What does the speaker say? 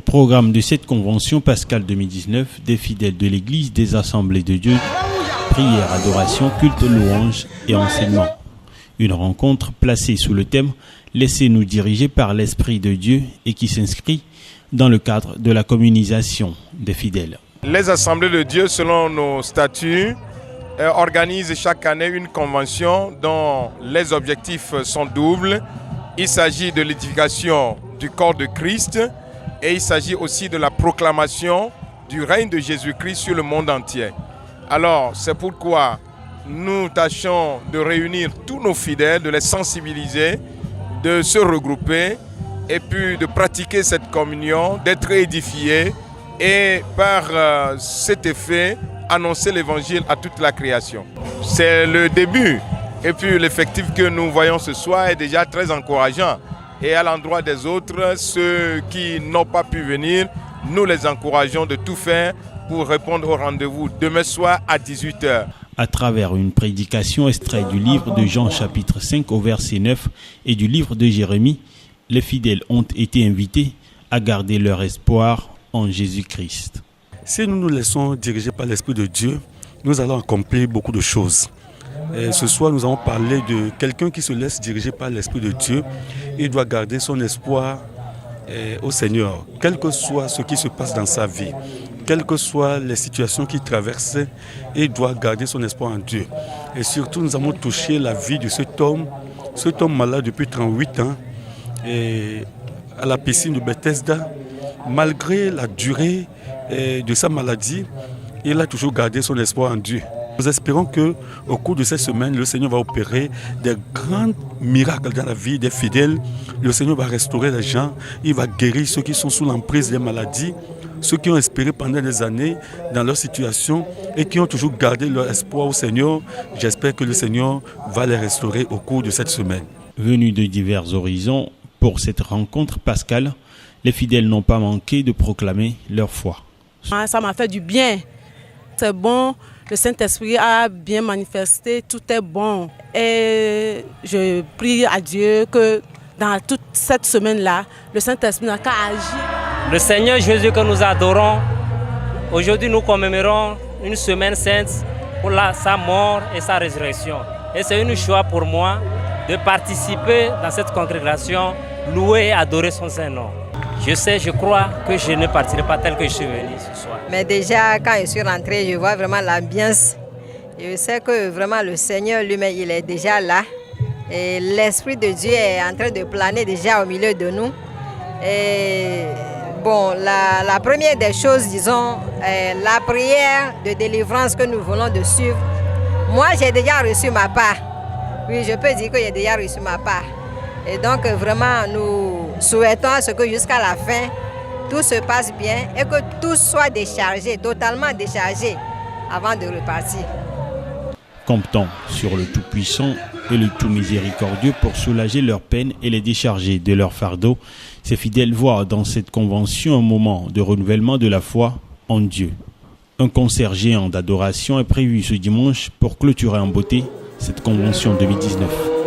Programme de cette convention pascale 2019 des fidèles de l'Église des Assemblées de Dieu, prière, adoration, culte, louange et enseignement. Une rencontre placée sous le thème « Laissez-nous diriger par l'Esprit de Dieu » et qui s'inscrit dans le cadre de la communisation des fidèles. Les Assemblées de Dieu, selon nos statuts, organisent chaque année une convention dont les objectifs sont doubles. Il s'agit de l'édification du corps de Christ et il s'agit aussi de la proclamation du règne de Jésus-Christ sur le monde entier. Alors, c'est pourquoi nous tâchons de réunir tous nos fidèles, de les sensibiliser, de se regrouper et puis de pratiquer cette communion, d'être édifiés et par cet effet, annoncer l'évangile à toute la création. C'est le début et puis l'effectif que nous voyons ce soir est déjà très encourageant. Et à l'endroit des autres, ceux qui n'ont pas pu venir, nous les encourageons de tout faire pour répondre au rendez-vous demain soir à 18h. À travers une prédication extraite du livre de Jean chapitre 5 au verset 9 et du livre de Jérémie, les fidèles ont été invités à garder leur espoir en Jésus-Christ. Si nous nous laissons diriger par l'Esprit de Dieu, nous allons accomplir beaucoup de choses. Et ce soir, nous allons parler de quelqu'un qui se laisse diriger par l'Esprit de Dieu. Il doit garder son espoir au Seigneur, quel que soit ce qui se passe dans sa vie, quelles que soient les situations qu'il traverse, il doit garder son espoir en Dieu. Et surtout, nous avons touché la vie de cet homme malade depuis 38 ans, et à la piscine de Bethesda. Malgré la durée de sa maladie, il a toujours gardé son espoir en Dieu. Nous espérons qu'au cours de cette semaine, le Seigneur va opérer des grands miracles dans la vie des fidèles. Le Seigneur va restaurer les gens, il va guérir ceux qui sont sous l'emprise des maladies, ceux qui ont espéré pendant des années dans leur situation et qui ont toujours gardé leur espoir au Seigneur. J'espère que le Seigneur va les restaurer au cours de cette semaine. Venus de divers horizons pour cette rencontre pascale, les fidèles n'ont pas manqué de proclamer leur foi. Ça m'a fait du bien. C'est bon, le Saint-Esprit a bien manifesté, tout est bon. Et je prie à Dieu que dans toute cette semaine-là, le Saint-Esprit n'a qu'à agir. Le Seigneur Jésus que nous adorons, aujourd'hui nous commémorons une semaine sainte pour sa mort et sa résurrection. Et c'est une joie pour moi de participer dans cette congrégation, louer et adorer son Saint-Nom. Je crois que je ne partirai pas tel que je suis venu ce soir. Mais déjà, quand je suis rentré, je vois vraiment l'ambiance. Je sais que vraiment le Seigneur lui-même, il est déjà là. Et l'Esprit de Dieu est en train de planer déjà au milieu de nous. Et bon, la première des choses, disons, la prière de délivrance que nous venons de suivre. Moi, j'ai déjà reçu ma part. Oui, je peux dire que j'ai déjà reçu ma part. Et donc, vraiment, nous souhaitons à ce que jusqu'à la fin, tout se passe bien et que tout soit déchargé, totalement déchargé, avant de repartir. Comptons sur le Tout-Puissant et le Tout-Miséricordieux pour soulager leurs peines et les décharger de leur fardeau. Ces fidèles voient dans cette convention un moment de renouvellement de la foi en Dieu. Un concert géant d'adoration est prévu ce dimanche pour clôturer en beauté cette convention 2019.